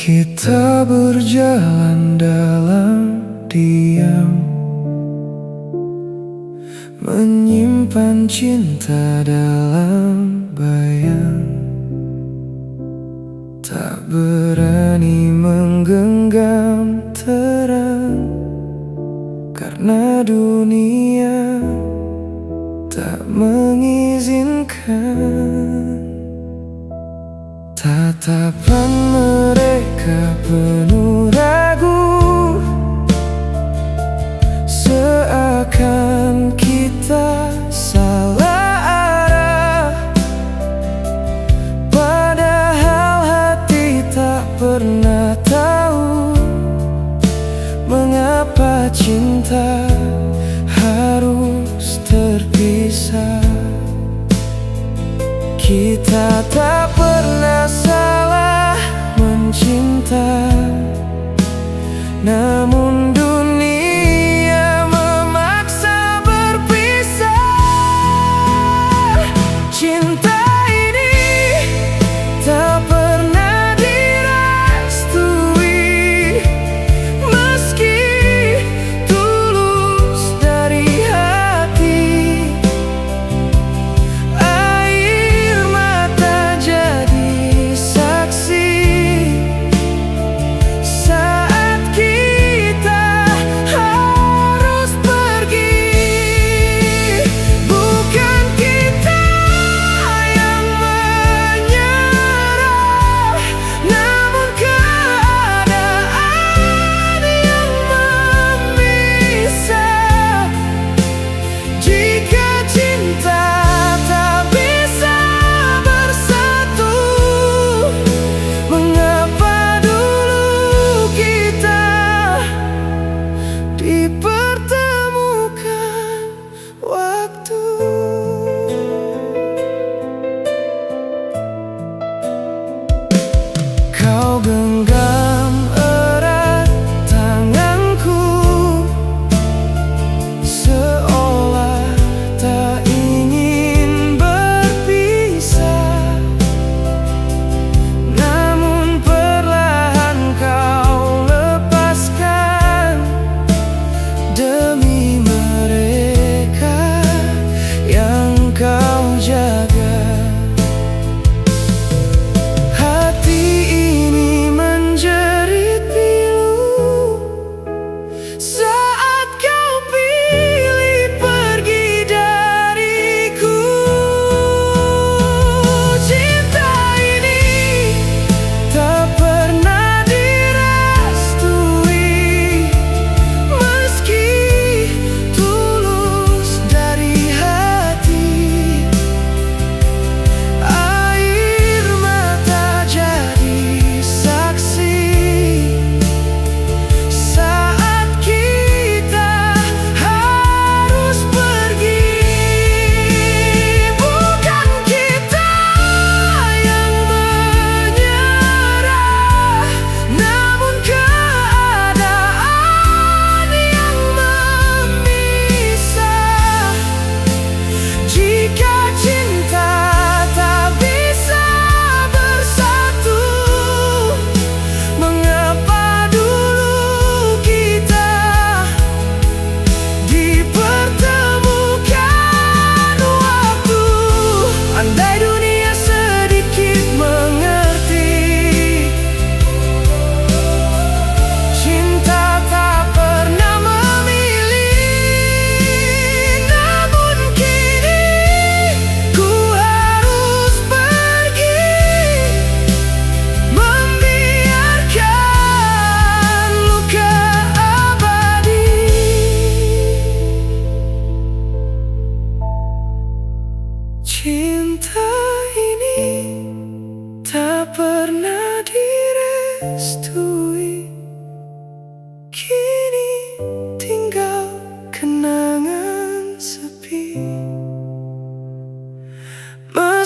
Kita berjalan dalam diam, menyimpan cinta dalam bayang. Tak berani menggenggam terang, karena dunia tak mengizinkan. Tatapan mereka penuh ragu, seakan kita salah arah. Padahal hati tak pernah tahu mengapa cinta harus terpisah. Kita tak pernah salah mencinta,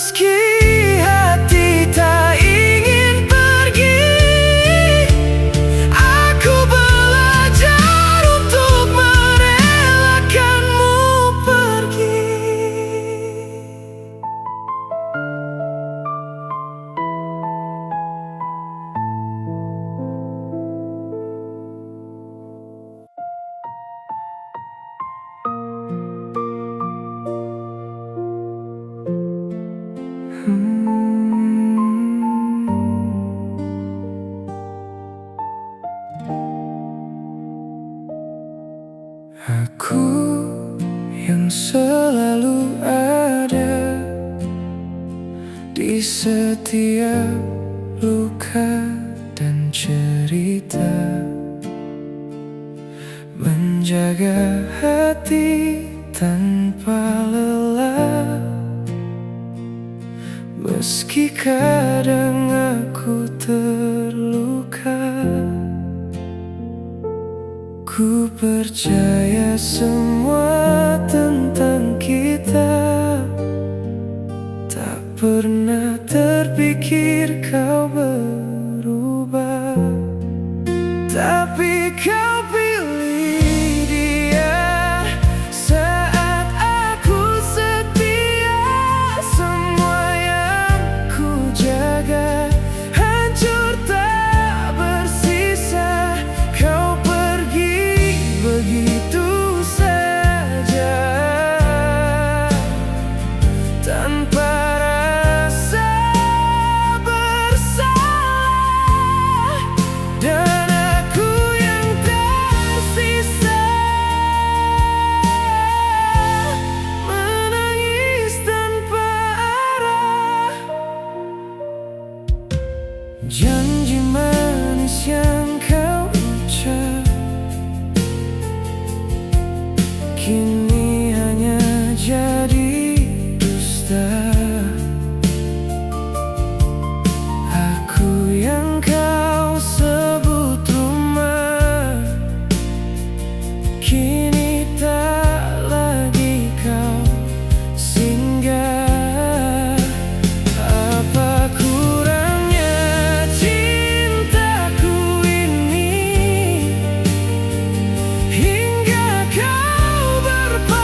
Meski hati tak ingin pergi, aku belajar untuk merelakanmu pergi. Aku yang selalu ada di setiap luka dan cerita, menjaga hati tanpa lelah. Meski kadang aku terluka, ku percaya semua tentang kita. Tak pernah terpikir kau berubah, tapi kau pilih dia saat aku setia. Semua yang ku jaga hancur tak bersisa. Kau pergi begitu saja tanpa rasa bersalah, dan aku yang tersisa menangis tanpa arah. Janji manis yang kau ucap kini hanya jadi dusta. Aku yang kau sebut rumah kini tak lagi kau singgah. Apa kurangnya cintaku ini hingga kau berpaling?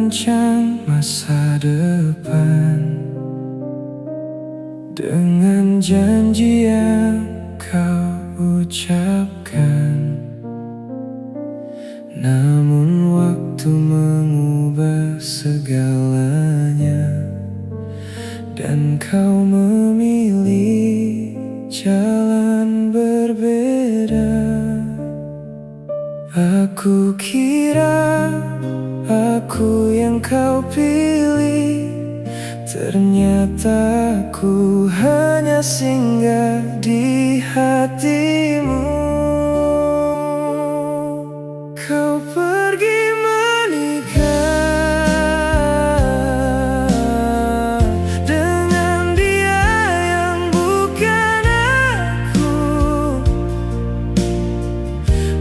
merancang masa depan dengan janji yang kau ucapkan. Namun waktu mengubah segalanya, dan kau memilih jalan berbeda. Aku kira aku yang kau pilih, ternyata aku hanya singgah di hatimu. Kau pergi menikah dengan dia yang bukan aku,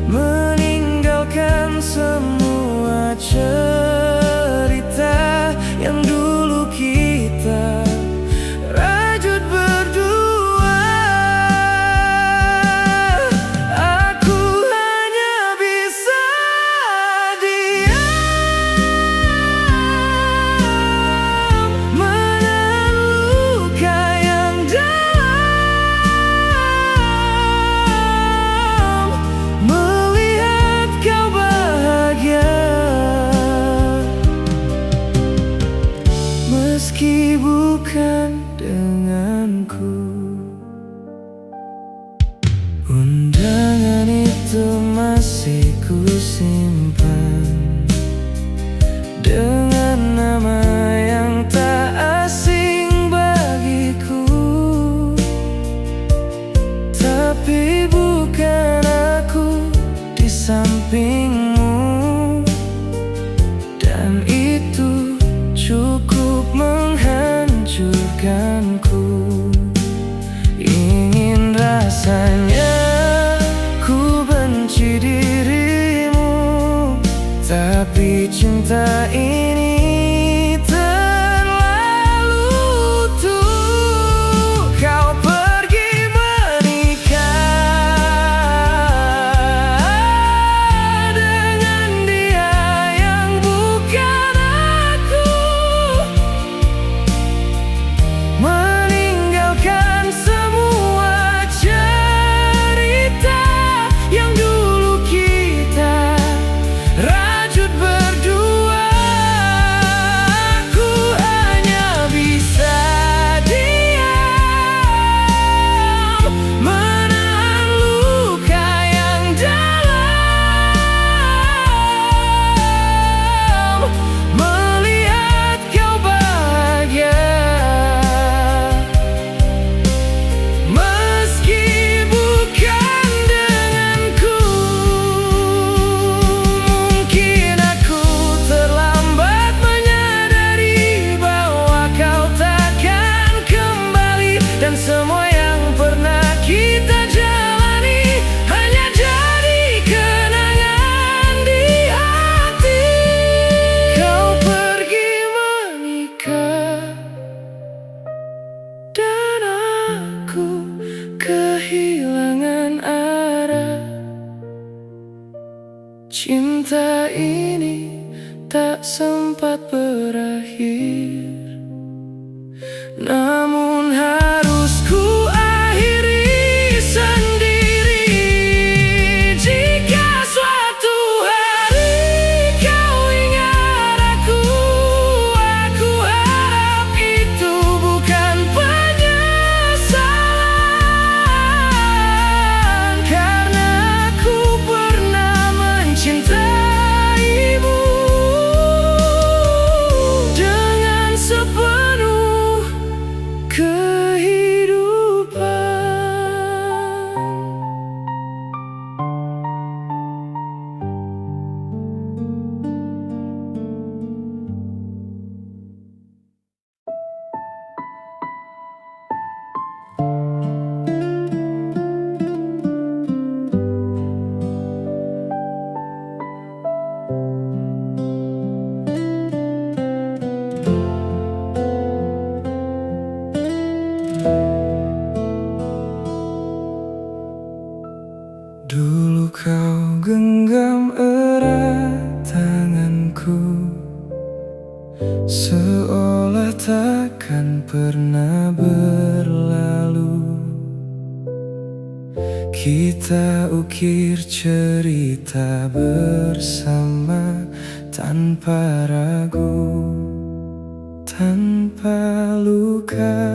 meninggalkan semua cerita yang dulu kita rajut berdua. Aku hanya bisa diam, menahan luka yang dalam, melihat kau bahagia meski bukan denganku. Undangan itu masih ku simpan dengan nama yang tak asing bagiku. Tapi bukan aku di sampingmu, dan itu cukup menghancurkanku. Ingin rasanya ku benci dirimu, tapi cinta ini terlalu utuh. Kau pergi menikah dengan dia yang bukan aku, meninggalkan semua cerita yang dulu kita rajut berdua. Aku hanya bisa diam, menahan luka yang dalam, melihat kau bahagia meski bukan denganku. Mungkin aku terlambat menyadari bahwa kau takkan kembali, dan semua yang pernah kita jalani hanya jadi kenangan di hati. Kau pergi menikah dan aku kehilangan arah. Cinta ini tak sempat berakhir, namun harus ku akhiri sendiri. Jika suatu hari kau ingat aku harap itu bukan penyesalan, karena aku pernah mencintaimu dengan sepenuh kehidupan. Dulu kau genggam erat tanganku seolah takkan pernah berlalu. Kita ukir cerita bersama tanpa ragu, tanpa luka.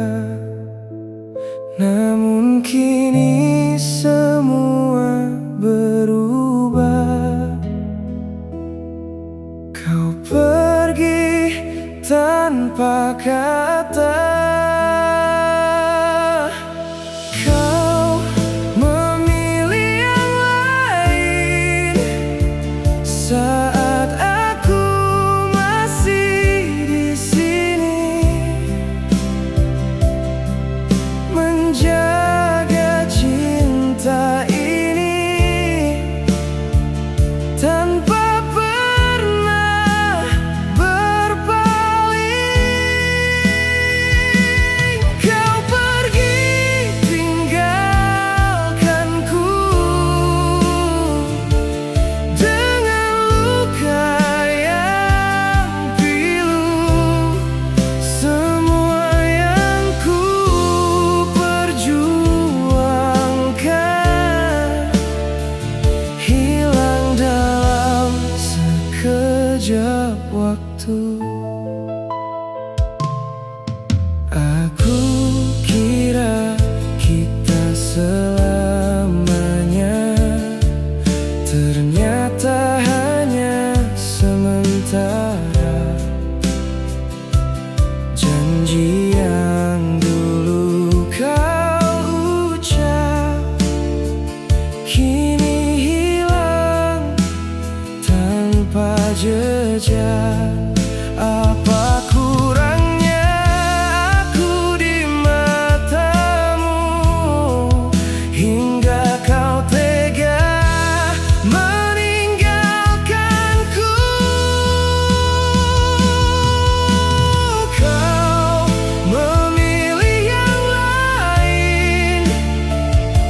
Namun kini semua berubah. Kau pergi tanpa kata. Kau memilih yang lain saat aku masih di sini, menjaga cinta ini tanpa sekejap waktu. Aku kira kita selamanya, ternyata hanya sementara. Janji yang dulu kau ucap kini hilang tanpa jejak. Apa kurangnya aku di matamu hingga kau tega meninggalkanku? Kau memilih yang lain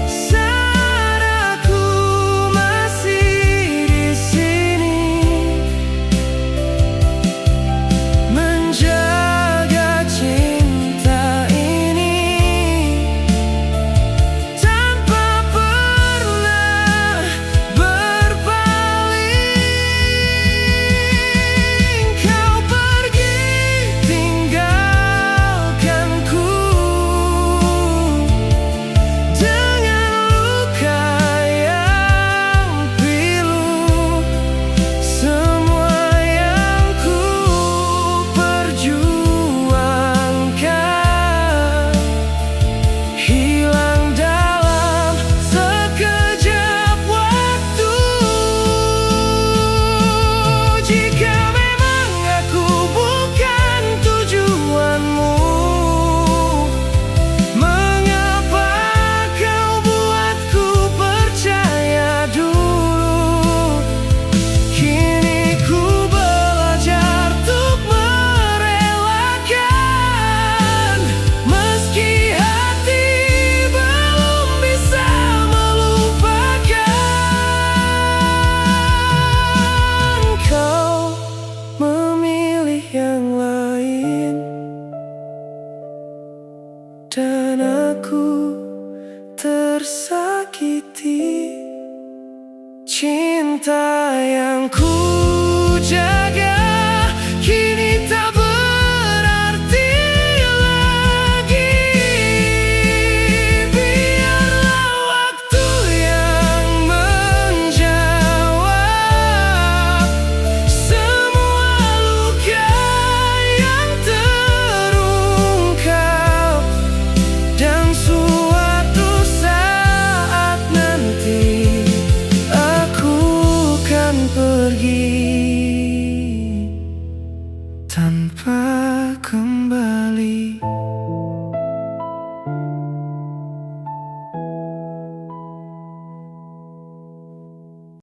saat aku masih di sini, menjaga cinta ini tanpa pernah berpaling. Kau pergi tinggalkanku dengan luka yang pilu. Semua yang ku perjuangkan hilang dalam sekejap waktu. Jika memang aku bukan tujuanmu, mengapa kau buatku percaya dulu? Kini ku belajar untuk merelakan, meski hati belum bisa melupakan. Kau memilih yang lain dan aku tersakiti. Cinta yang ku